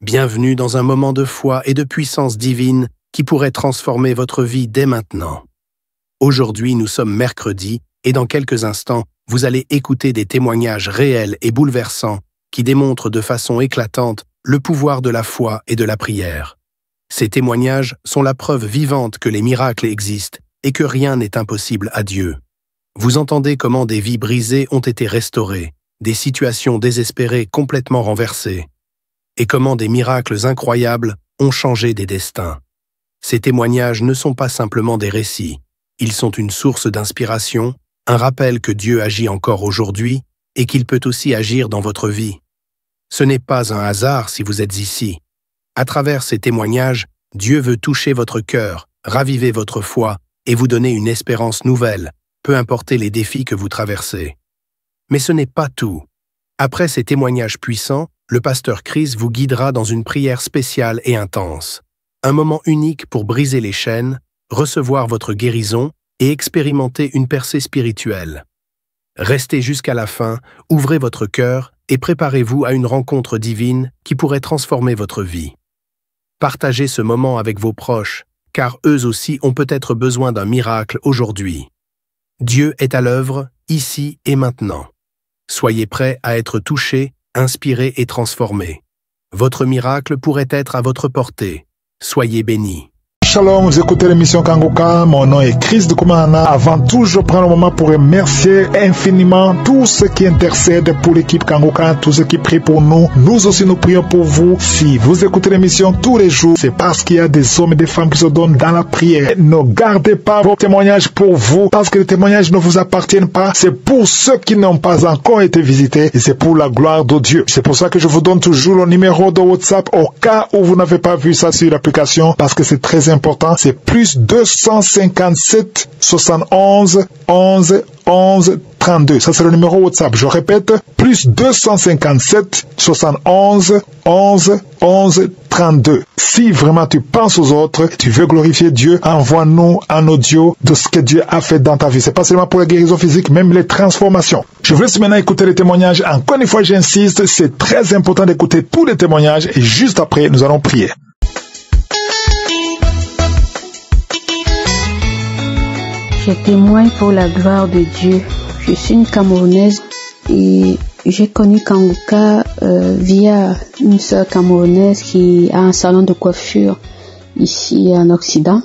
Bienvenue dans un moment de foi et de puissance divine qui pourrait transformer votre vie dès maintenant. Aujourd'hui, nous sommes mercredi et dans quelques instants, vous allez écouter des témoignages réels et bouleversants qui démontrent de façon éclatante le pouvoir de la foi et de la prière. Ces témoignages sont la preuve vivante que les miracles existent et que rien n'est impossible à Dieu. Vous entendez comment des vies brisées ont été restaurées, des situations désespérées complètement renversées, et comment des miracles incroyables ont changé des destins. Ces témoignages ne sont pas simplement des récits, ils sont une source d'inspiration, un rappel que Dieu agit encore aujourd'hui et qu'il peut aussi agir dans votre vie. Ce n'est pas un hasard si vous êtes ici. À travers ces témoignages, Dieu veut toucher votre cœur, raviver votre foi et vous donner une espérance nouvelle, peu importe les défis que vous traversez. Mais ce n'est pas tout. Après ces témoignages puissants, le pasteur Chris vous guidera dans une prière spéciale et intense. Un moment unique pour briser les chaînes, recevoir votre guérison et expérimenter une percée spirituelle. Restez jusqu'à la fin, ouvrez votre cœur et préparez-vous à une rencontre divine qui pourrait transformer votre vie. Partagez ce moment avec vos proches, car eux aussi ont peut-être besoin d'un miracle aujourd'hui. Dieu est à l'œuvre, ici et maintenant. Soyez prêts à être touchés, inspirés et transformés. Votre miracle pourrait être à votre portée. Soyez bénis. Shalom, vous écoutez l'émission Kanguka, mon nom est Chris de Koumana. Avant tout, je prends le moment pour remercier infiniment tous ceux qui intercèdent pour l'équipe Kanguka, tous ceux qui prient pour nous. Nous aussi, nous prions pour vous. Si vous écoutez l'émission tous les jours, c'est parce qu'il y a des hommes et des femmes qui se donnent dans la prière. Ne gardez pas vos témoignages pour vous, parce que les témoignages ne vous appartiennent pas. C'est pour ceux qui n'ont pas encore été visités et c'est pour la gloire de Dieu. C'est pour ça que je vous donne toujours le numéro de WhatsApp au cas où vous n'avez pas vu ça sur l'application, parce que c'est très important. C'est plus 257 71 11 11 32. Ça, c'est le numéro WhatsApp. Je répète, plus 257 71 11 11 32. Si vraiment tu penses aux autres, tu veux glorifier Dieu, envoie-nous un audio de ce que Dieu a fait dans ta vie. C'est pas seulement pour la guérison physique, même les transformations. Je vous laisse maintenant écouter les témoignages. Encore une fois, j'insiste, c'est très important d'écouter tous les témoignages et juste après, nous allons prier. Je témoigne pour la gloire de Dieu. Je suis une Camerounaise et j'ai connu Kanguka via une sœur camerounaise qui a un salon de coiffure ici en Occident.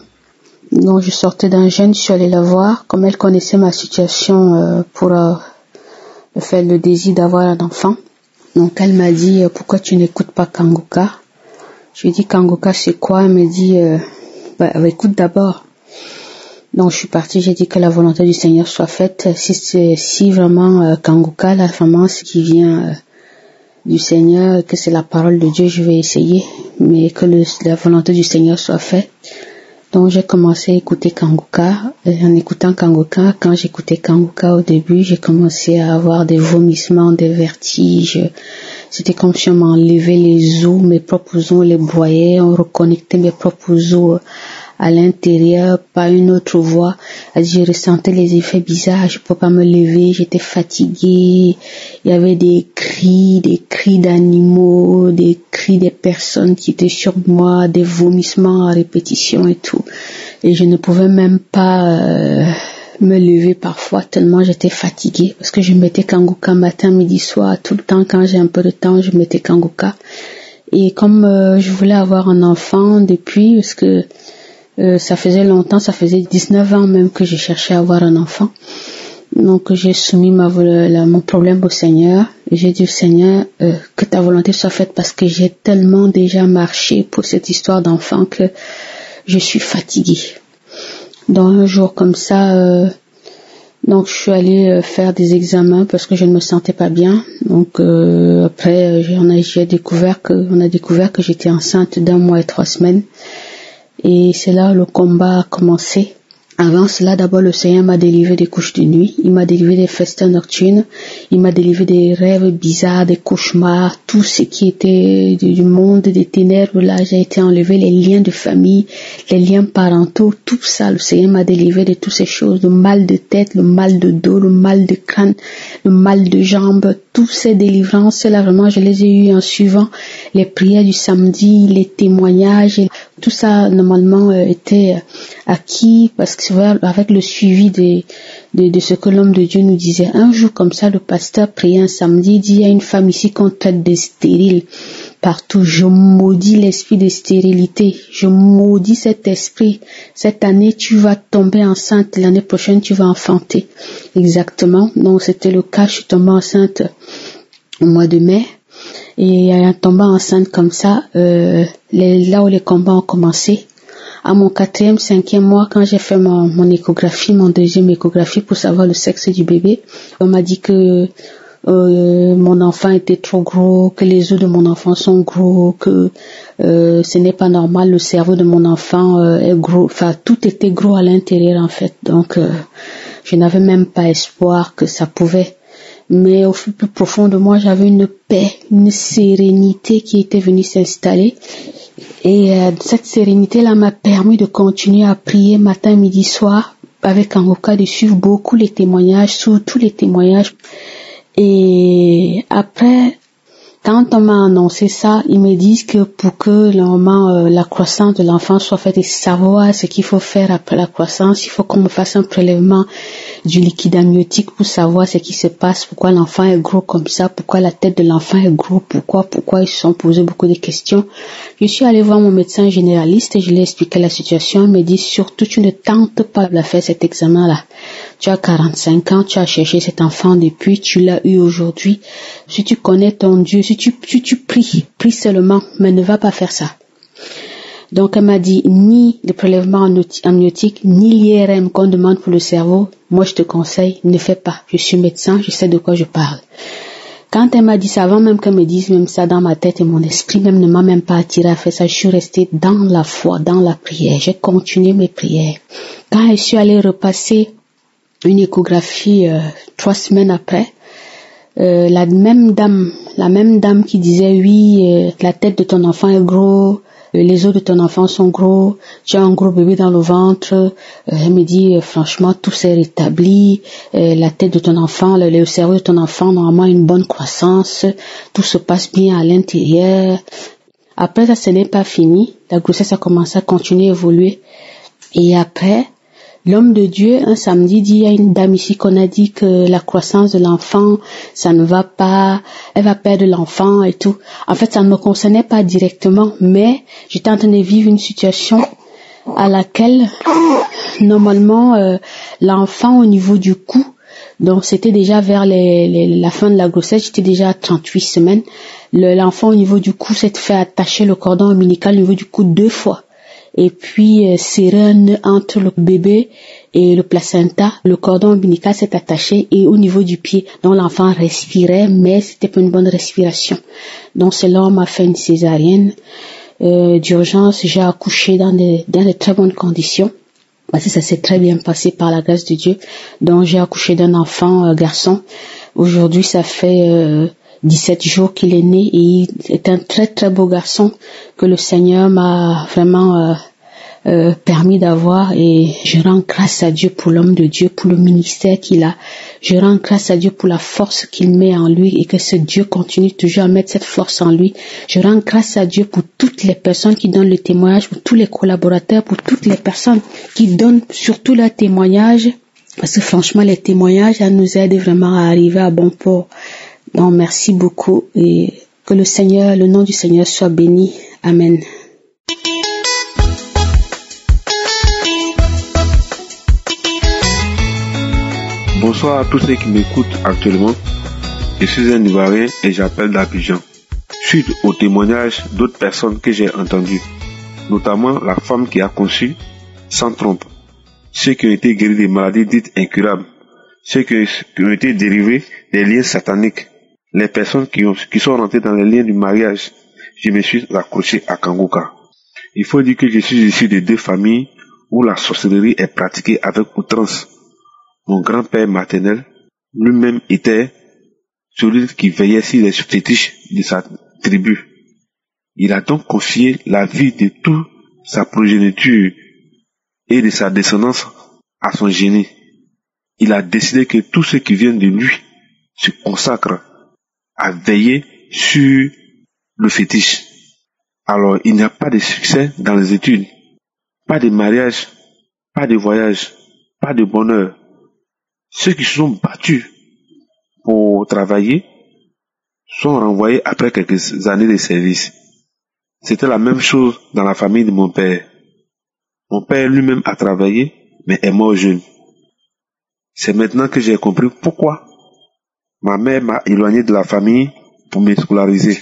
Donc je sortais d'un jeûne, je suis allée la voir. Comme elle connaissait ma situation pour faire le désir d'avoir un enfant. Donc elle m'a dit pourquoi tu n'écoutes pas Kanguka. Je lui ai dit Kanguka c'est quoi? Elle m'a dit écoute d'abord. Donc je suis partie, j'ai dit que la volonté du Seigneur soit faite. Si vraiment Kanguka, la semence qui vient du Seigneur, que c'est la parole de Dieu, je vais essayer, mais que la volonté du Seigneur soit faite. Donc j'ai commencé à écouter Kanguka. En écoutant Kanguka, quand j'écoutais Kanguka au début, j'ai commencé à avoir des vomissements, des vertiges. C'était comme si on m'enlevait les os, mes propres os, les broyait, on reconnectait mes propres os à l'intérieur par une autre voix. Je ressentais les effets bizarres, je ne pouvais pas me lever, j'étais fatiguée. Il y avait des cris d'animaux, des cris des personnes qui étaient sur moi, des vomissements à répétition et tout. Et je ne pouvais même pas me lever parfois tellement j'étais fatiguée, parce que je mettais Kanguka matin, midi, soir, tout le temps. Quand j'ai un peu de temps, je mettais Kanguka. Et comme je voulais avoir un enfant depuis, parce que ça faisait longtemps, ça faisait 19 ans même que je cherchais à avoir un enfant. Donc j'ai soumis mon problème au Seigneur. Et j'ai dit au Seigneur que ta volonté soit faite, parce que j'ai tellement déjà marché pour cette histoire d'enfant que je suis fatiguée. Dans un jour comme ça, donc je suis allée faire des examens parce que je ne me sentais pas bien. Donc après on a découvert que j'étais enceinte d'1 mois et 3 semaines. Et c'est là où le combat a commencé. Avant cela, d'abord, le Seigneur m'a délivré des couches de nuit, il m'a délivré des festins nocturnes, il m'a délivré des rêves bizarres, des cauchemars, tout ce qui était du monde des ténèbres, là, j'ai été enlevé, les liens de famille, les liens parentaux, tout ça, le Seigneur m'a délivré de toutes ces choses, le mal de tête, le mal de dos, le mal de crâne, le mal de jambes, toutes ces délivrances-là, vraiment, je les ai eues en suivant les prières du samedi, les témoignages, tout ça, normalement, était acquis parce que avec le suivi de ce que l'homme de Dieu nous disait. Un jour comme ça, le pasteur priait un samedi, il dit, il y a une femme ici qu'on traite de stérile partout. Je maudis l'esprit de stérilité. Je maudis cet esprit. Cette année, tu vas tomber enceinte. L'année prochaine, tu vas enfanter. Exactement. Donc, c'était le cas. Je suis tombée enceinte au mois de mai. Et en tombant enceinte comme ça, là où les combats ont commencé, à mon 4e, 5e mois, quand j'ai fait mon échographie, mon deuxième échographie pour savoir le sexe du bébé, on m'a dit que mon enfant était trop gros, que les os de mon enfant sont gros, que ce n'est pas normal, le cerveau de mon enfant est gros, enfin tout était gros à l'intérieur en fait. Donc je n'avais même pas espoir que ça pouvait. Mais au plus profond de moi, j'avais une paix, une sérénité qui était venue s'installer. Et cette sérénité-là m'a permis de continuer à prier matin, midi, soir, avec Kangoka, de suivre beaucoup les témoignages, surtout les témoignages. Et après, quand on m'a annoncé ça, ils me disent que pour que la croissance de l'enfant soit faite et savoir ce qu'il faut faire après la croissance, il faut qu'on me fasse un prélèvement du liquide amniotique pour savoir ce qui se passe, pourquoi l'enfant est gros comme ça, pourquoi la tête de l'enfant est gros, pourquoi ils se sont posés beaucoup de questions. Je suis allée voir mon médecin généraliste et je lui ai expliqué la situation. Il me dit surtout tu ne tentes pas de faire cet examen-là. Tu as 45 ans, tu as cherché cet enfant depuis, tu l'as eu aujourd'hui. Si tu connais ton Dieu, si tu prie seulement, mais ne va pas faire ça. Donc elle m'a dit ni le prélèvement amniotique, ni l'IRM qu'on demande pour le cerveau. Moi je te conseille, ne fais pas. Je suis médecin, je sais de quoi je parle. Quand elle m'a dit ça, avant même qu'elle me dise même ça dans ma tête et mon esprit même ne m'a même pas attiré à faire ça, je suis restée dans la foi, dans la prière. J'ai continué mes prières. Quand je suis allée repasser une échographie 3 semaines après, la même dame qui disait oui, la tête de ton enfant est gros, les os de ton enfant sont gros, tu as un gros bébé dans le ventre, elle me dit franchement tout s'est rétabli, la tête de ton enfant, le cerveau de ton enfant normalement une bonne croissance, tout se passe bien à l'intérieur. Après ça, ce n'est pas fini, la grossesse a commencé à continuer à évoluer et après l'homme de Dieu, un samedi, dit, il y a une dame ici qu'on a dit que la croissance de l'enfant, ça ne va pas, elle va perdre l'enfant et tout. En fait, ça ne me concernait pas directement, mais j'étais en train de vivre une situation à laquelle, normalement, l'enfant au niveau du cou, donc c'était déjà vers la fin de la grossesse, j'étais déjà à 38 semaines, l'enfant au niveau du cou s'est fait attacher le cordon ombilical au niveau du cou 2 fois. Et puis serrer un nœud entre le bébé et le placenta, le cordon ombilical s'est attaché et au niveau du pied, donc l'enfant respirait, mais c'était pas une bonne respiration. Donc cela, on m'a fait une césarienne d'urgence, j'ai accouché dans de très bonnes conditions, parce que ça s'est très bien passé par la grâce de Dieu. Donc j'ai accouché d'un enfant garçon. Aujourd'hui, ça fait 17 jours qu'il est né et il est un très très beau garçon que le Seigneur m'a vraiment permis d'avoir et je rends grâce à Dieu pour l'homme de Dieu, pour le ministère qu'il a. Je rends grâce à Dieu pour la force qu'il met en lui et que ce Dieu continue toujours à mettre cette force en lui. Je rends grâce à Dieu pour toutes les personnes qui donnent le témoignage, pour tous les collaborateurs, pour toutes les personnes qui donnent surtout leur témoignage parce que franchement les témoignages, ça nous aide vraiment à arriver à bon port. Donc merci beaucoup et que le nom du Seigneur soit béni. Amen. Bonsoir à tous ceux qui m'écoutent actuellement. Je suis un Ivoirien et j'appelle d'Abidjan. Suite au témoignage d'autres personnes que j'ai entendues, notamment la femme qui a conçu sans trompe, ceux qui ont été guéris des maladies dites incurables, ceux qui ont été dérivés des liens sataniques, les personnes qui sont rentrées dans les liens du mariage, je me suis accroché à Kangoka. Il faut dire que je suis issu de 2 familles où la sorcellerie est pratiquée avec outrance. Mon grand-père maternel lui-même était celui qui veillait sur les fétiches de sa tribu. Il a donc confié la vie de toute sa progéniture et de sa descendance à son génie. Il a décidé que tous ceux qui viennent de lui se consacrent à veiller sur le fétiche. Alors, il n'y a pas de succès dans les études, pas de mariage, pas de voyage, pas de bonheur. Ceux qui se sont battus pour travailler sont renvoyés après quelques années de service. C'était la même chose dans la famille de mon père. Mon père lui-même a travaillé, mais est mort jeune. C'est maintenant que j'ai compris pourquoi ma mère m'a éloigné de la famille pour me scolariser.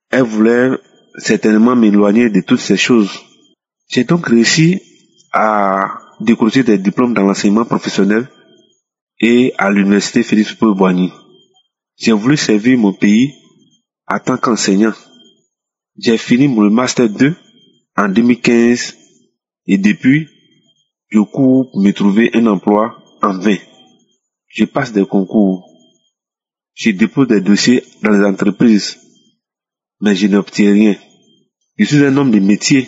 Elle voulait certainement m'éloigner de toutes ces choses. J'ai donc réussi à décrocher des diplômes dans l'enseignement professionnel et à l'université Félix Houphouët-Boigny. J'ai voulu servir mon pays en tant qu'enseignant. J'ai fini mon Master 2 en 2015 et depuis, je cours pour me trouver un emploi en vain. Je passe des concours. Je dépose des dossiers dans les entreprises, mais je n'obtiens rien. Je suis un homme de métier.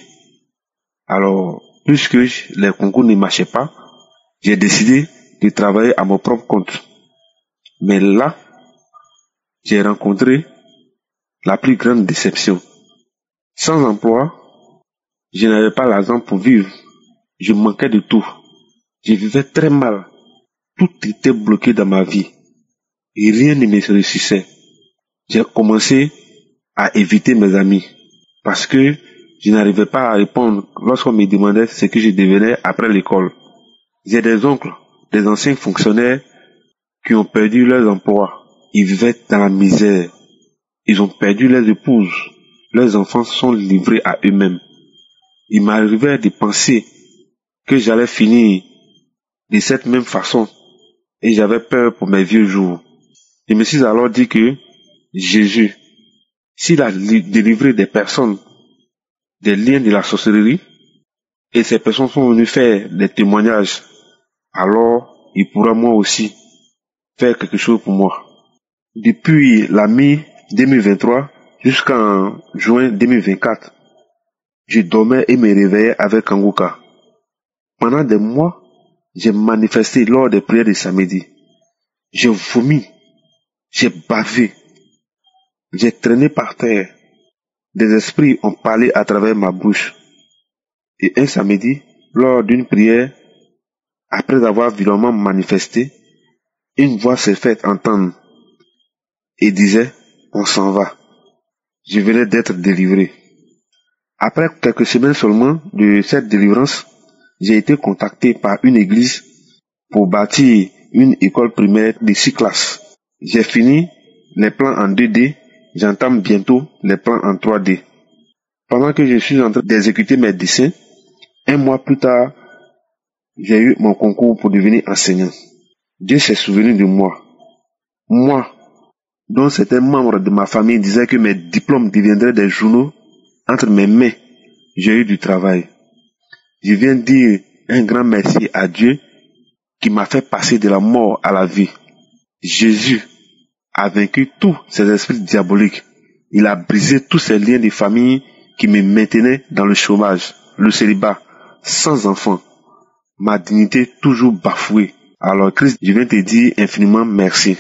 Alors, puisque les concours ne marchaient pas, j'ai décidé de travailler à mon propre compte. Mais là, j'ai rencontré la plus grande déception. Sans emploi, je n'avais pas l'argent pour vivre. Je manquais de tout. Je vivais très mal. Tout était bloqué dans ma vie. Et rien ne me réussissait. J'ai commencé à éviter mes amis. Parce que je n'arrivais pas à répondre lorsqu'on me demandait ce que je devenais après l'école. J'ai des oncles, des anciens fonctionnaires qui ont perdu leurs emplois. Ils vivaient dans la misère. Ils ont perdu leurs épouses. Leurs enfants sont livrés à eux-mêmes. Il m'arrivait de penser que j'allais finir de cette même façon et j'avais peur pour mes vieux jours. Je me suis alors dit que Jésus, s'il a délivré des personnes des liens de la sorcellerie et ces personnes sont venues faire des témoignages, alors il pourra moi aussi faire quelque chose pour moi. Depuis la mi-2023 jusqu'en juin 2024, je dormais et me réveillais avec Kanguka. Pendant des mois, j'ai manifesté lors des prières de samedi. J'ai vomi, j'ai bavé, j'ai traîné par terre. Des esprits ont parlé à travers ma bouche. Et un samedi, lors d'une prière, après avoir violemment manifesté, une voix s'est faite entendre et disait « On s'en va ». Je venais d'être délivré. Après quelques semaines seulement de cette délivrance, j'ai été contacté par une église pour bâtir une école primaire de 6 classes. J'ai fini les plans en 2D, j'entame bientôt les plans en 3D. Pendant que je suis en train d'exécuter mes dessins, un mois plus tard, j'ai eu mon concours pour devenir enseignant. Dieu s'est souvenu de moi. Moi, dont certains membres de ma famille disaient que mes diplômes deviendraient des journaux, entre mes mains, j'ai eu du travail. Je viens dire un grand merci à Dieu qui m'a fait passer de la mort à la vie. Jésus a vaincu tous ces esprits diaboliques. Il a brisé tous ces liens de famille qui me maintenaient dans le chômage, le célibat, sans enfant. Ma dignité toujours bafouée. Alors Christ, je viens te dire infiniment merci.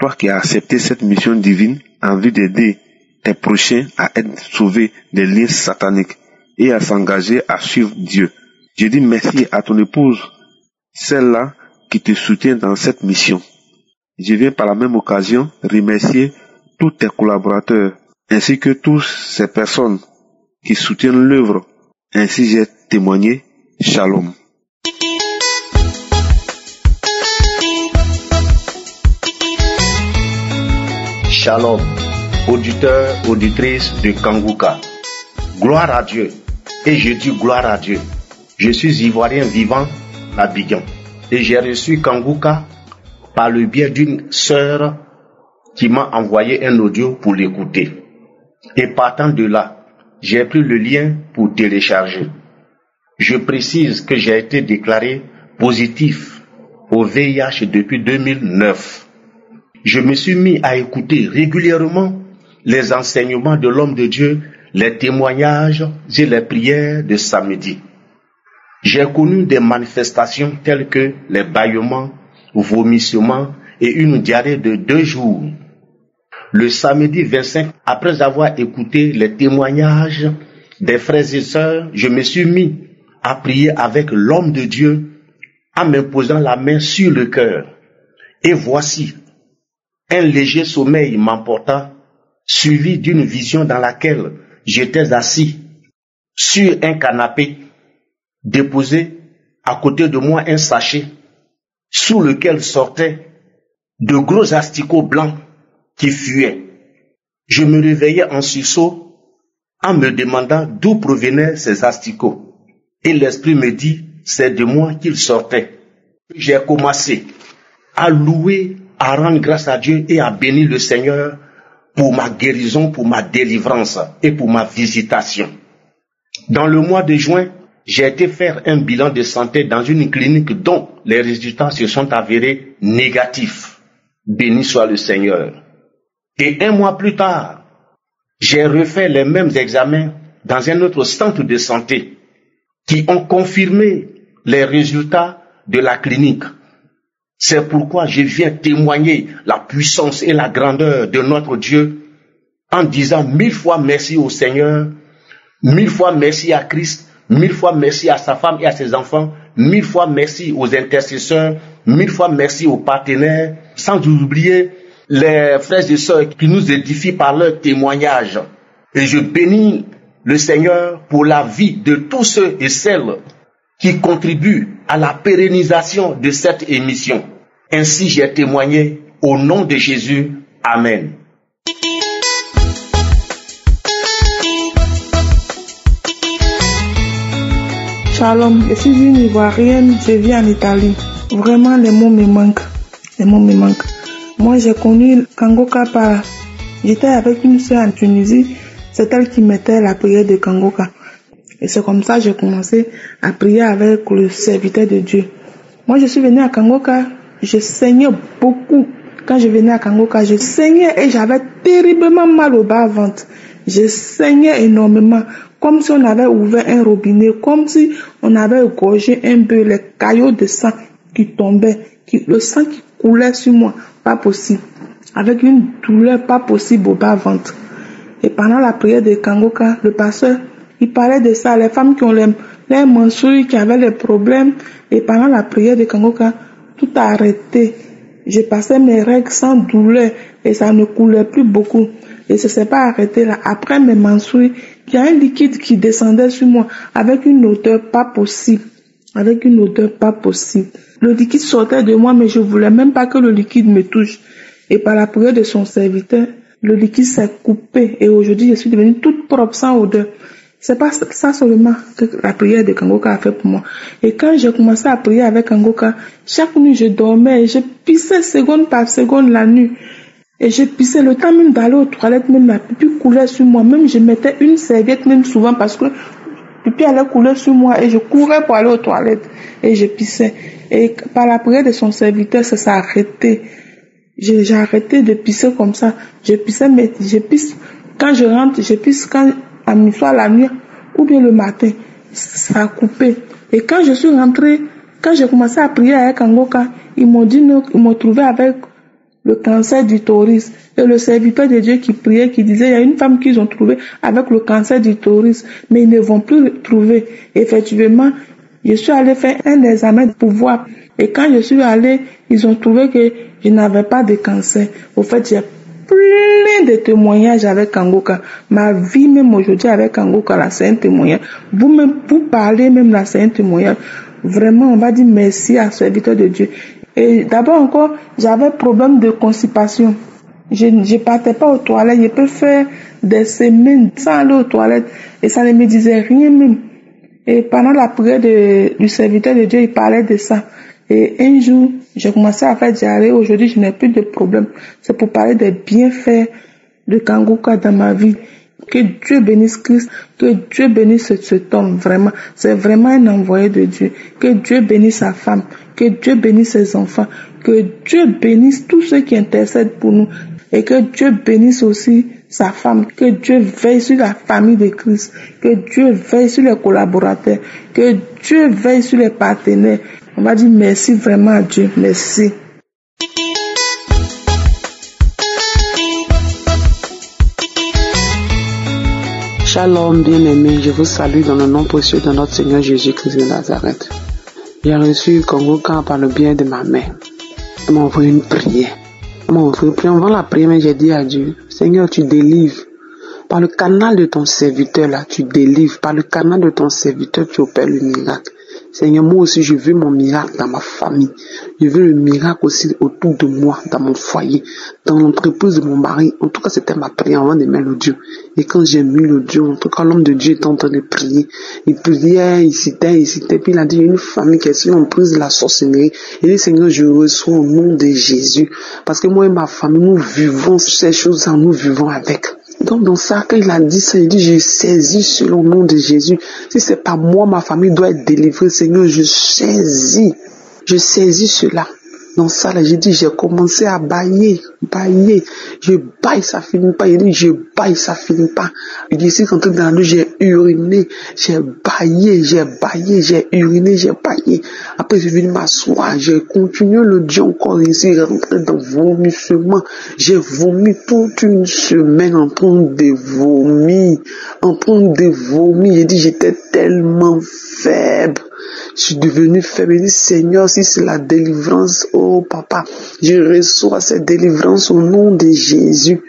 Toi qui as accepté cette mission divine en vue d'aider tes prochains à être sauvés des liens sataniques et à s'engager à suivre Dieu. Je dis merci à ton épouse, celle-là qui te soutient dans cette mission. Je viens par la même occasion remercier tous tes collaborateurs ainsi que toutes ces personnes qui soutiennent l'œuvre. Ainsi j'ai témoigné. Shalom. Shalom, auditeurs, auditrices de Kanguka. Gloire à Dieu. Et je dis gloire à Dieu. Je suis Ivoirien vivant d'Abidjan. Et j'ai reçu Kanguka par le biais d'une sœur qui m'a envoyé un audio pour l'écouter. Et partant de là, j'ai pris le lien pour télécharger. Je précise que j'ai été déclaré positif au VIH depuis 2009. Je me suis mis à écouter régulièrement les enseignements de l'homme de Dieu, les témoignages et les prières de samedi. J'ai connu des manifestations telles que les bâillements, vomissements et une diarrhée de 2 jours. Le samedi 25, après avoir écouté les témoignages des frères et sœurs, je me suis mis à prier avec l'homme de Dieu en m'imposant la main sur le cœur. Et voici, un léger sommeil m'emporta, suivi d'une vision dans laquelle j'étais assis sur un canapé, déposé à côté de moi un sachet sous lequel sortaient de gros asticots blancs qui fuyaient. Je me réveillais en sursaut en me demandant d'où provenaient ces asticots. Et l'esprit me dit, c'est de moi qu'ils sortaient. J'ai commencé à louer, à rendre grâce à Dieu et à bénir le Seigneur pour ma guérison, pour ma délivrance et pour ma visitation. Dans le mois de juin, j'ai été faire un bilan de santé dans une clinique dont les résultats se sont avérés négatifs. Béni soit le Seigneur. Et 1 mois plus tard, j'ai refait les mêmes examens dans un autre centre de santé qui ont confirmé les résultats de la clinique. C'est pourquoi je viens témoigner la puissance et la grandeur de notre Dieu en disant 1000 fois merci au Seigneur, 1000 fois merci à Christ, 1000 fois merci à sa femme et à ses enfants, 1000 fois merci aux intercesseurs, 1000 fois merci aux partenaires, sans oublier les frères et sœurs qui nous édifient par leur témoignage. Et je bénis le Seigneur pour la vie de tous ceux et celles qui contribuent à la pérennisation de cette émission. Ainsi j'ai témoigné au nom de Jésus. Amen. Shalom, je suis une Ivoirienne, je vis en Italie. Vraiment, les mots me manquent. Moi, j'ai connu Kangoka j'étais avec une soeur en Tunisie, c'est elle qui mettait la prière de Kangoka. Et c'est comme ça que j'ai commencé à prier avec le serviteur de Dieu. Moi, je suis venue à Kangoka, je saignais beaucoup. Quand je venais à Kangoka, je saignais et j'avais terriblement mal au bas-ventre. Je saignais énormément, comme si on avait ouvert un robinet, comme si on avait égorgé un peu les caillots de sang qui tombaient, le sang qui coulait sur moi, pas possible. Avec une douleur pas possible au bas-ventre. Et pendant la prière de Kangoka, le pasteur, il parlait de ça, les femmes qui ont les menstrues, qui avaient des problèmes. Et pendant la prière de Kangoka, tout a arrêté. J'ai passé mes règles sans douleur et ça ne coulait plus beaucoup. Et ça s'est pas arrêté là. Après mes menstrues, il y a un liquide qui descendait sur moi avec une odeur pas possible. Le liquide sortait de moi, mais je voulais même pas que le liquide me touche. Et par la prière de son serviteur, le liquide s'est coupé. Et aujourd'hui, je suis devenue toute propre, sans odeur. C'est pas ça seulement que la prière de Kangoka a fait pour moi. Et quand j'ai commencé à prier avec Kangoka, chaque nuit je dormais et je pissais seconde par seconde la nuit. Et je pissais le temps même d'aller aux toilettes, même la pipi coulait sur moi. Même je mettais une serviette même souvent parce que pipi allait couler sur moi et je courais pour aller aux toilettes. Et je pissais. Et par la prière de son serviteur, ça s'est arrêté. J'ai arrêté de pisser comme ça. Je pissais, mais je pisse quand je rentre, je pisse quand à mi-soir la nuit ou bien le matin. Ça a coupé. Et quand je suis rentrée, quand j'ai commencé à prier avec Kangoka, ils m'ont dit non, ils m'ont trouvé avec le cancer d'utérus. Et le serviteur de Dieu qui priait, qui disait, il y a une femme qu'ils ont trouvée avec le cancer d'utérus, mais ils ne vont plus le trouver. Effectivement, je suis allée faire un examen pour voir. Et quand je suis allée, ils ont trouvé que je n'avais pas de cancer. Au fait, j'ai plein de témoignages avec Kangoka. Ma vie même aujourd'hui avec Kangoka, là, c'est un témoignage. Vous parlez même là, c'est un témoignage. Vraiment, on va dire merci à ce serviteur de Dieu. Et d'abord encore, j'avais problème de constipation. Je partais pas aux toilettes. Je peux faire des semaines sans aller aux toilettes. Et ça ne me disait rien même. Et pendant la prière du serviteur de Dieu, il parlait de ça. Et un jour, j'ai commencé à faire diarrhée. Aujourd'hui, je n'ai plus de problème. C'est pour parler des bienfaits de Kangoka dans ma vie. Que Dieu bénisse Christ, que Dieu bénisse cet homme, vraiment. C'est vraiment un envoyé de Dieu. Que Dieu bénisse sa femme, que Dieu bénisse ses enfants, que Dieu bénisse tous ceux qui intercèdent pour nous et que Dieu bénisse aussi sa femme, que Dieu veille sur la famille de Christ, que Dieu veille sur les collaborateurs, que Dieu veille sur les partenaires. On va dire merci vraiment à Dieu, merci. Shalom bien-aimés, je vous salue dans le nom précieux de notre Seigneur Jésus-Christ de Nazareth. J'ai reçu Kanguka par le bien de ma mère. Elle m'a envoyé une prière. Avant la prière, j'ai dit à Dieu, Seigneur, tu délivres. Par le canal de ton serviteur là, tu délivres. Par le canal de ton serviteur, tu opères le miracle. Seigneur, moi aussi, je veux mon miracle dans ma famille. Je veux le miracle aussi autour de moi, dans mon foyer, dans l'entreprise de mon mari. En tout cas, c'était ma prière avant de mettre l'audio. Et quand j'ai mis l'audio, en tout cas, l'homme de Dieu était en train de prier. Il priait, il citait. Puis il a dit, une famille qui est sur l'emprise de la sorcellerie. Il dit, Seigneur, je reçois au nom de Jésus. Parce que moi et ma famille, nous vivons ces choses-là, nous vivons avec. Donc dans ça, quand il a dit ça, il dit, je saisis selon le nom de Jésus. Si c'est pas moi, ma famille doit être délivrée. Seigneur, je saisis cela. Dans ça, là, j'ai dit, j'ai commencé à bailler. Je baille, ça finit pas. Il dit, je baille, ça finit pas. Il dit, ici, quand on est dans la rue, j'ai uriné, j'ai baillé, j'ai uriné, j'ai baillé. Après, je suis venu m'asseoir, j'ai continué le Dieu encore ici, rentré dans vomissement. J'ai vomi toute une semaine en train de vomir. J'ai dit, j'étais tellement faible. Je suis devenu faible. Il dit, Seigneur, si c'est la délivrance, oh papa, je reçois cette délivrance au nom de Jésus.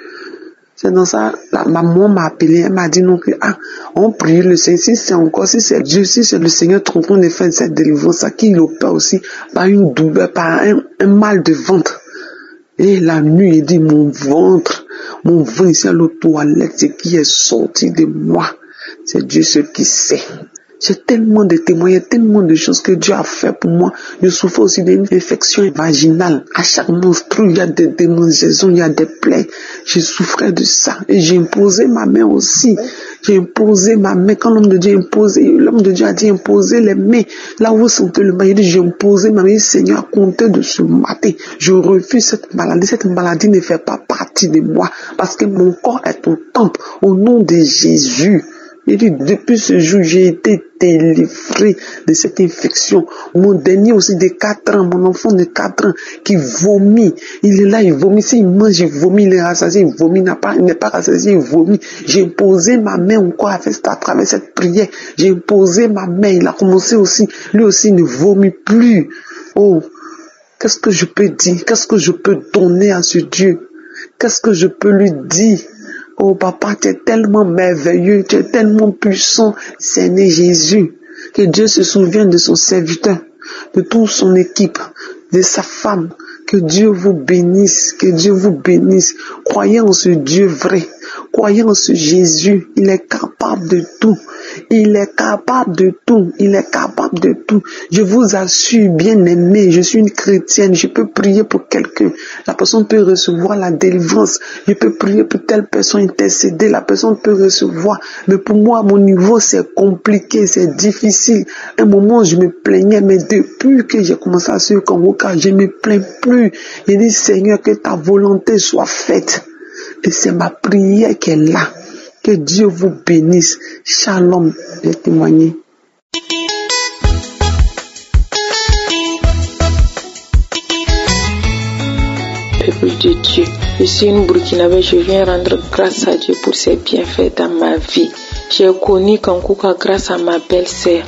C'est dans ça, la maman m'a appelé, elle m'a dit non que, on prie le Seigneur, si c'est Dieu, si c'est le Seigneur qui est en train de faire cette délivrance, ça qu'il opère aussi par une douleur, par un mal de ventre. Et la nuit, il dit, mon ventre ici à l'autre toilette, c'est qui est sorti de moi. C'est Dieu seul qui sait. J'ai tellement de témoignages, tellement de choses que Dieu a fait pour moi. Je souffre aussi d'une infection vaginale. À chaque menstru, il y a des démangeaisons, il y a des plaies. Je souffrais de ça. Et j'ai imposé ma main aussi. J'ai imposé ma main. Quand l'homme de Dieu a dit imposer les mains. Là où vous sentez le mal, il dit, j'ai imposé ma main. Seigneur, à compter de ce matin, je refuse cette maladie. Cette maladie ne fait pas partie de moi. Parce que mon corps est au temple. Au nom de Jésus. Il dit, depuis ce jour, j'ai été délivré de cette infection. Mon dernier aussi de 4 ans, mon enfant de 4 ans, qui vomit. Il est là, il vomit. S'il mange, il vomit, il est rassasié, il vomit, il n'est pas rassasié, il vomit. J'ai imposé ma main encore à travers cette prière. J'ai imposé ma main. Il a commencé aussi, lui aussi ne vomit plus. Oh, qu'est-ce que je peux dire? Qu'est-ce que je peux donner à ce Dieu? Qu'est-ce que je peux lui dire? Oh papa, tu es tellement merveilleux, tu es tellement puissant, Seigneur Jésus. Que Dieu se souvienne de son serviteur, de toute son équipe, de sa femme. Que Dieu vous bénisse, que Dieu vous bénisse. Croyez en ce Dieu vrai, croyez en ce Jésus. Il est capable de tout. Il est capable de tout. Il est capable de tout. Je vous assure, bien aimé, je suis une chrétienne. Je peux prier pour quelqu'un. La personne peut recevoir la délivrance. Je peux prier pour telle personne, intercéder. La personne peut recevoir. Mais pour moi, à mon niveau, c'est compliqué, c'est difficile. Un moment, je me plaignais, mais depuis que j'ai commencé à suivre Kanguka, je me plains plus. Il dit, Seigneur, que ta volonté soit faite. Et c'est ma prière qui est là. Que Dieu vous bénisse. Shalom, j'ai témoigné. Peuple de Dieu, je suis une Burkinabé, je viens rendre grâce à Dieu pour ses bienfaits dans ma vie. J'ai connu Kanguka grâce à ma belle-sœur.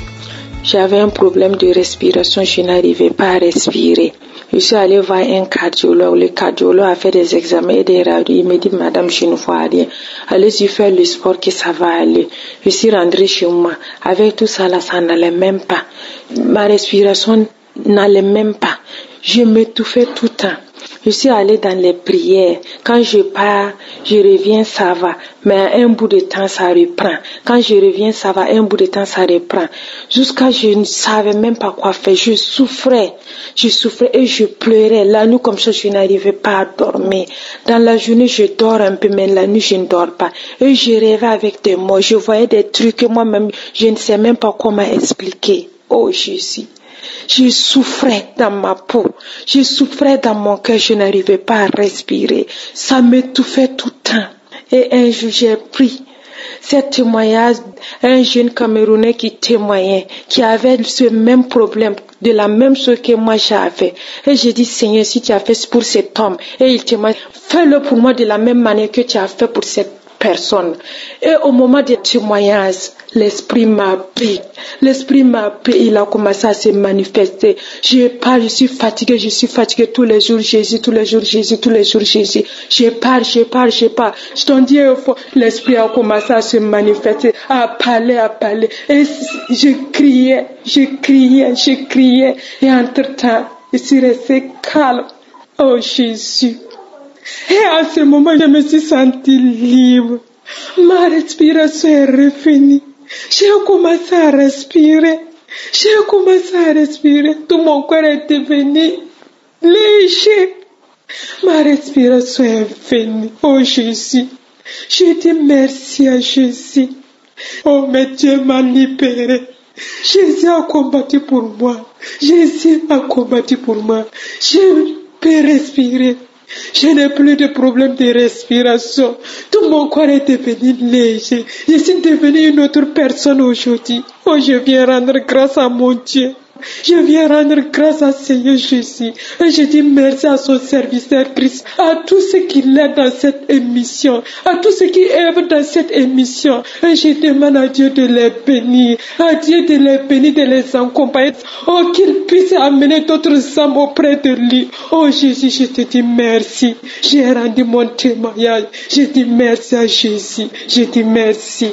J'avais un problème de respiration, je n'arrivais pas à respirer. Je suis allée voir un cardiologue. Le cardiologue a fait des examens et des radios. Il me dit, madame, je ne vois rien. Allez-y faire le sport que ça va aller. Je suis rentrée chez moi. Avec tout ça, là, ça n'allait même pas. Ma respiration n'allait même pas. Je m'étouffais tout le temps. Je suis allée dans les prières. Quand je pars, je reviens, ça va. Mais un bout de temps, ça reprend. Quand je reviens, ça va. Un bout de temps, ça reprend. Jusqu'à je ne savais même pas quoi faire. Je souffrais et je pleurais. La nuit, comme ça, je n'arrivais pas à dormir. Dans la journée, je dors un peu, mais la nuit, je ne dors pas. Et je rêvais avec des mots. Je voyais des trucs que moi-même, je ne sais même pas comment expliquer. Oh Jésus. Je souffrais dans ma peau, je souffrais dans mon cœur, je n'arrivais pas à respirer. Ça m'étouffait tout le temps. Et un jour, j'ai pris ce témoignage d'un jeune Camerounais qui témoignait, qui avait ce même problème, de la même chose que moi j'avais. Et j'ai dit, Seigneur, si tu as fait pour cet homme, et il témoigne, fais-le pour moi de la même manière que tu as fait pour cette personne. Et au moment des témoignages, l'esprit m'a pris, il a commencé à se manifester. Je suis fatiguée tous les jours, Jésus. Je pars. Je t'en dis une fois, l'esprit a commencé à se manifester, à parler. Et je criais. Et entre-temps, je suis restée calme. Oh Jésus. Et à ce moment, je me suis sentie libre. Ma respiration est revenue. J'ai commencé à respirer. Tout mon corps est devenu léger. Ma respiration est venue. Oh Jésus. Je dis merci à Jésus. Oh, mais Dieu m'a libéré. Jésus a combattu pour moi. Je peux respirer. Je n'ai plus de problème de respiration. Tout mon corps est devenu léger. Je suis devenue une autre personne aujourd'hui. Oh, je viens rendre grâce à mon Dieu. Je viens rendre grâce à Seigneur Jésus. Et je dis merci à son serviteur Christ, à tous ceux qui l'aident dans cette émission, à tous ceux qui œuvrent dans cette émission. Et je demande à Dieu de les bénir, de les accompagner. Oh, qu'il puisse amener d'autres âmes auprès de lui. Oh Jésus, je te dis merci. J'ai rendu mon témoignage. Je dis merci à Jésus. Je dis merci.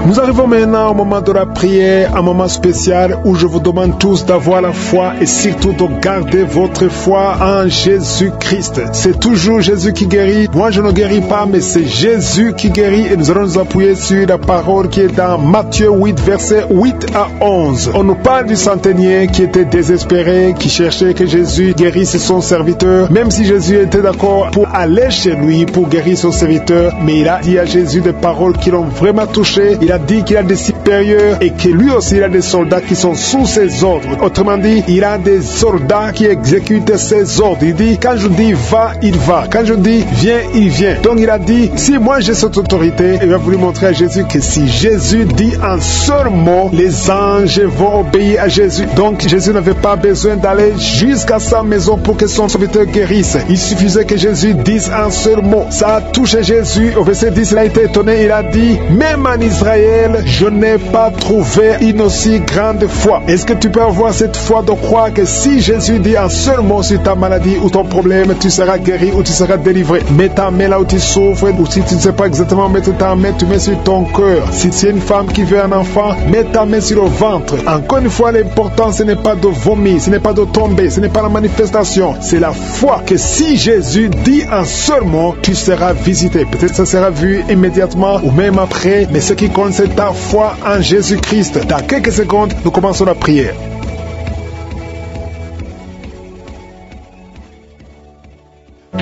Nous arrivons maintenant au moment de la prière, un moment spécial où je vous demande tous d'avoir la foi et surtout de garder votre foi en Jésus-Christ. C'est toujours Jésus qui guérit. Moi, je ne guéris pas, mais c'est Jésus qui guérit et nous allons nous appuyer sur la parole qui est dans Matthieu 8, versets 8 à 11. On nous parle du centenier qui était désespéré, qui cherchait que Jésus guérisse son serviteur, même si Jésus était d'accord pour aller chez lui pour guérir son serviteur, mais il a dit à Jésus des paroles qui l'ont vraiment touché. Il a dit qu'il a des supérieurs et que lui aussi il a des soldats qui sont sous ses ordres. Autrement dit, il a des soldats qui exécutent ses ordres. Il dit, quand je dis va, il va. Quand je dis viens, il vient. Donc il a dit, si moi j'ai cette autorité, il a voulu montrer à Jésus que si Jésus dit un seul mot, les anges vont obéir à Jésus. Donc Jésus n'avait pas besoin d'aller jusqu'à sa maison pour que son serviteur guérisse. Il suffisait que Jésus dise un seul mot. Ça a touché Jésus. Au verset 10, il a été étonné. Il a dit, même en Israël, je n'ai pas trouvé une aussi grande foi. Est-ce que tu peux avoir cette foi de croire que si Jésus dit un seul mot sur ta maladie ou ton problème, tu seras guéri ou tu seras délivré? Mets ta main là où tu souffres, ou si tu ne sais pas exactement mettre ta main, tu mets sur ton cœur. Si c'est une femme qui veut un enfant, mets ta main sur le ventre. Encore une fois, l'important ce n'est pas de vomir, ce n'est pas de tomber, ce n'est pas la manifestation, c'est la foi que si Jésus dit un seul mot, tu seras visité. Peut-être que ça sera vu immédiatement ou même après, mais ce qui compte c'est ta foi en Jésus-Christ. Dans quelques secondes, nous commençons la prière.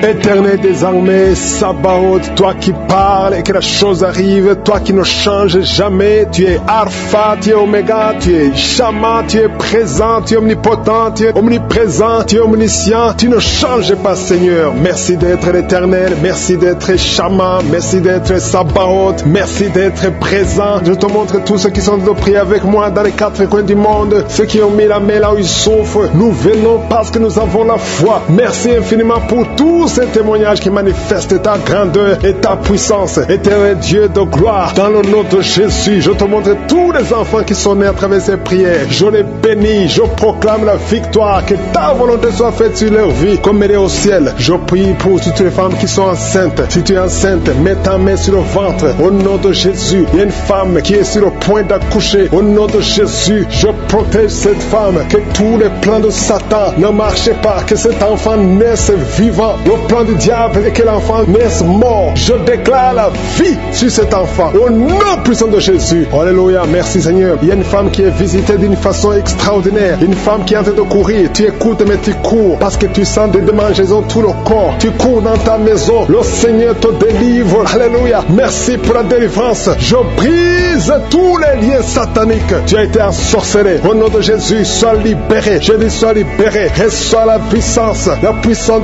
Éternel des armées, Sabaoth, toi qui parles et que la chose arrive, toi qui ne changes jamais, tu es Alpha, tu es Oméga, tu es Shama, tu es présent, tu es omnipotent, tu es omniprésent, tu es omniscient, tu ne changes pas Seigneur. Merci d'être l'Éternel, merci d'être Shama, merci d'être Sabaoth, merci d'être présent. Je te montre tous ceux qui sont de prier avec moi dans les quatre coins du monde, ceux qui ont mis la main là où ils souffrent. Nous venons parce que nous avons la foi. Merci infiniment pour tous ces témoignages qui manifestent ta grandeur et ta puissance. Éternel Dieu de gloire, dans le nom de Jésus, je te montre tous les enfants qui sont nés à travers ces prières. Je les bénis, je proclame la victoire, que ta volonté soit faite sur leur vie comme elle est au ciel. Je prie pour toutes les femmes qui sont enceintes. Si tu es enceinte, mets ta main sur le ventre. Au nom de Jésus, il y a une femme qui est sur le point d'accoucher. Au nom de Jésus, je protège cette femme. Que tous les plans de Satan ne marchent pas. Que cet enfant naisse vivant. Le plan du diable est que l'enfant naisse mort. Je déclare la vie sur cet enfant. Au nom puissant de Jésus. Alléluia. Merci Seigneur. Il y a une femme qui est visitée d'une façon extraordinaire. Une femme qui est en train de courir. Tu écoutes mais tu cours parce que tu sens des démangeaisons tout le corps. Tu cours dans ta maison. Le Seigneur te délivre. Alléluia. Merci pour la délivrance. Je brise tous les liens sataniques. Tu as été ensorcelé. Au nom de Jésus, sois libéré. Je dis sois libéré. Reçois la puissance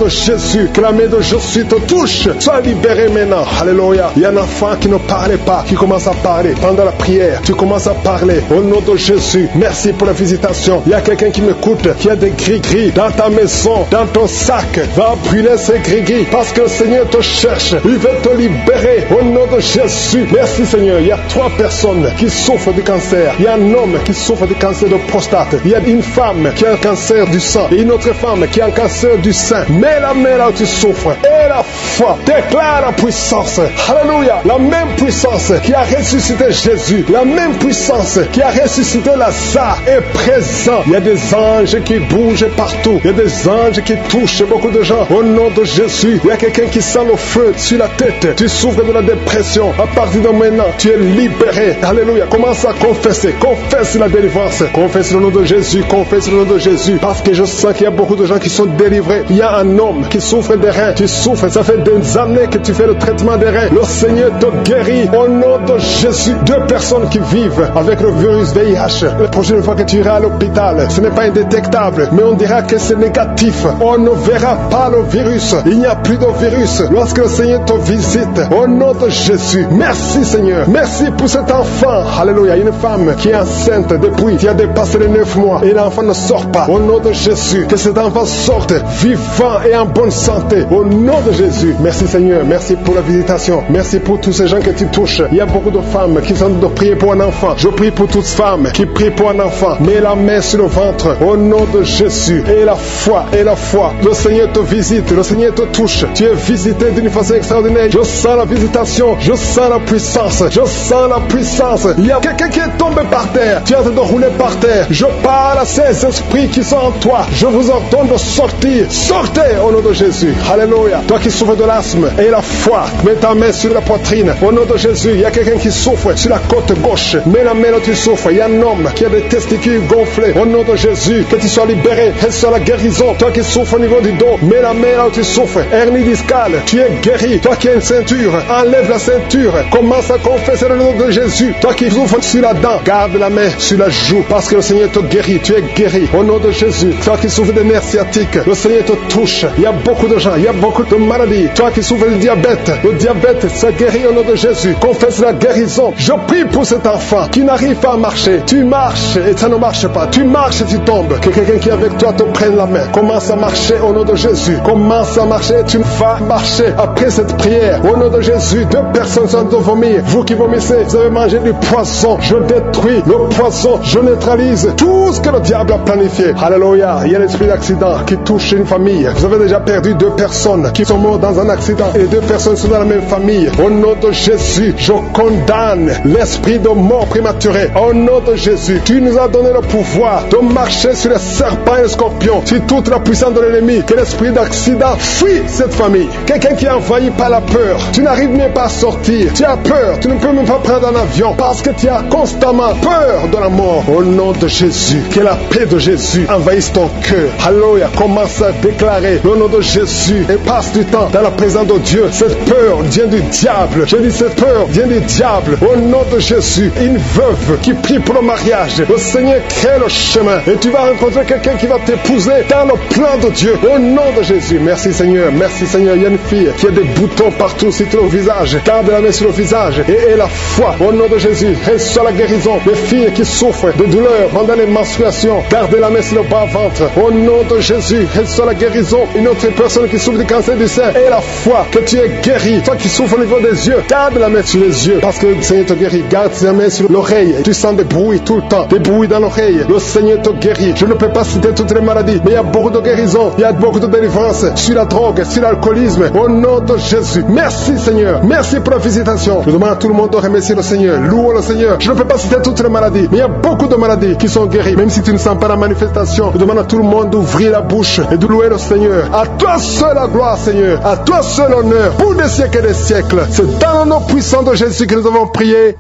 de Jésus. Que la main de Jésus te touche. Sois libéré maintenant. Alléluia. Il y a un enfant qui ne parlait pas, qui commence à parler. Pendant la prière, tu commences à parler. Au nom de Jésus, merci pour la visitation. Il y a quelqu'un qui m'écoute, qui a des gris-gris dans ta maison, dans ton sac. Va brûler ces gris-gris parce que le Seigneur te cherche. Il veut te libérer. Au nom de Jésus. Merci Seigneur. Il y a 3 personnes qui souffrent du cancer. Il y a un homme qui souffre du cancer de prostate. Il y a une femme qui a un cancer du sang. Et une autre femme qui a un cancer du sein. Mets la main là où tu souffres. Et la foi. Déclare la puissance. Alléluia. La même puissance qui a ressuscité Jésus. La même puissance qui a ressuscité Lazare est présent. Il y a des anges qui bougent partout. Il y a des anges qui touchent beaucoup de gens. Au nom de Jésus. Il y a quelqu'un qui sent le feu sur la tête. Tu souffres de la dépression. À partir de maintenant, tu es libéré. Alléluia. Commence à confesser. Confesse la délivrance. Confesse le nom de Jésus. Confesse le nom de Jésus. Parce que je sens qu'il y a beaucoup de gens qui sont délivrés. Il y a un homme qui souffre des reins. Tu souffres. Ça fait des années que tu fais le traitement des reins. Le Seigneur te guérit. Au nom de Jésus. 2 personnes qui vivent avec le virus VIH. La prochaine fois que tu iras à l'hôpital, ce n'est pas indétectable, mais on dira que c'est négatif. On ne verra pas le virus. Il n'y a plus de virus. Lorsque le Seigneur te visite, au nom de Jésus. Merci Seigneur. Merci pour cet enfant. Alléluia. Une femme qui est enceinte depuis, qui a dépassé les 9 mois et l'enfant ne sort pas. Au nom de Jésus. Que cet enfant sorte vivant et en bonne santé. Au nom de Jésus. Merci Seigneur. Merci pour la visitation. Merci pour tous ces gens que tu touches. Il y a beaucoup de femmes qui sont en train de prier pour un enfant. Je prie pour toutes femmes qui prient pour un enfant. Mets la main sur le ventre. Au nom de Jésus. Et la foi. Et la foi. Le Seigneur te visite. Le Seigneur te touche. Tu es visité d'une façon extraordinaire. Je sens la visitation. Je sens la puissance. Je sens la puissance. Il y a quelqu'un qui est tombé par terre. Tu es en train de rouler par terre. Je parle à ces esprits qui sont en toi. Je vous ordonne de sortir. Sortez au nom de Jésus. Alléluia. Toi qui souffres de l'asthme et la foi, mets ta main sur la poitrine. Au nom de Jésus. Il y a quelqu'un qui souffre sur la côte gauche. Mets la main là où tu souffres. Il y a un homme qui a des testicules gonflés. Au nom de Jésus. Que tu sois libéré. Reçois la guérison. Toi qui souffres au niveau du dos. Mets la main là où tu souffres. Hernie discale. Tu es guéri. Toi qui as une ceinture. Enlève la ceinture. Commence à confesser le nom de Jésus. Toi qui souffres sur la dent. Garde la main sur la joue. Parce que le Seigneur te guérit. Tu es guéri. Au nom de Jésus. Toi qui souffres des nerfs sciatiques. Le Seigneur te touche. Il y a beaucoup de gens. Il y a beaucoup de maladies. Toi qui souffres du diabète. Le diabète, ça guérit au nom de Jésus. Confesse la guérison. Je prie pour cet enfant qui n'arrive pas à marcher. Tu marches et ça ne marche pas. Tu marches et tu tombes. Que quelqu'un qui est avec toi te prenne la main. Commence à marcher au nom de Jésus. Commence à marcher. Tu vas marcher après cette prière. Au nom de Jésus, 2 personnes sont en train de vomir. Vous qui vomissez, vous avez mangé du poison. Je détruis le poison. Je neutralise tout ce que le diable a planifié. Alléluia. Il y a l'esprit d'accident qui touche une famille. Vous avez déjà perdu 2 personnes qui sont mortes dans un accident. Et 2 personnes sont dans la même famille. Au nom de Jésus, je condamne l'esprit de mort prématurée. Au nom de Jésus, tu nous as donné le pouvoir de marcher sur les serpents et les scorpions, sur toute la puissance de l'ennemi. Que l'esprit d'accident fuit cette famille. Quelqu'un qui est envahi par la peur. Tu n'arrives même pas à sortir. Tu as peur. Tu ne peux même pas prendre un avion parce que tu as constamment peur de la mort. Au nom de Jésus, que la paix de Jésus envahisse ton cœur. Alléluia. Commence à déclarer le nom de Jésus et passe du temps dans la présence de Dieu. Cette peur vient du diable. Je dis cette peur vient du diable. Au nom de Jésus, une veuve qui prie pour le mariage. Le Seigneur crée le chemin et tu vas rencontrer quelqu'un qui va t'épouser dans le plan de Dieu. Au nom de Jésus. Merci Seigneur. Merci Seigneur. Il y a une fille qui a des boutons partout sur le visage. Garde la main sur le visage et la foi. Au nom de Jésus, reçois la guérison. Les filles qui souffrent de douleurs pendant les menstruations, gardez la main sur le bas-ventre. Au nom de Jésus, reçois la guérison. Une autre personne qui qui souffre du cancer du sein, et la foi que tu es guéri. Toi qui souffres au niveau des yeux, garde la main sur les yeux, parce que le Seigneur te guérit. Garde la main sur l'oreille. Tu sens des bruits tout le temps, des bruits dans l'oreille. Le Seigneur te guérit. Je ne peux pas citer toutes les maladies, mais il y a beaucoup de guérisons, il y a beaucoup de délivrance sur la drogue, sur l'alcoolisme. Au nom de Jésus. Merci Seigneur. Merci pour la visitation. Je demande à tout le monde de remercier le Seigneur. Louons le Seigneur. Je ne peux pas citer toutes les maladies, mais il y a beaucoup de maladies qui sont guéries. Même si tu ne sens pas la manifestation, je demande à tout le monde d'ouvrir la bouche et de louer le Seigneur. À toi seul la gloire, Seigneur. À toi seul l'honneur pour des siècles et des siècles. C'est dans le nom puissant de Jésus que nous avons prié.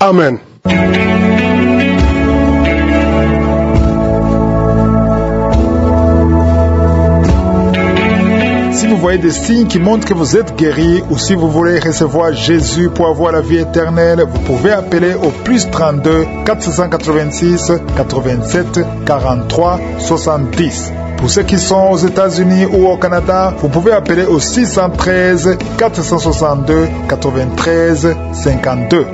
Amen. Si vous voyez des signes qui montrent que vous êtes guéri, ou si vous voulez recevoir Jésus pour avoir la vie éternelle, vous pouvez appeler au plus 32 486 87 43 70. Pour ceux qui sont aux États-Unis ou au Canada, vous pouvez appeler au 613 462 93 52.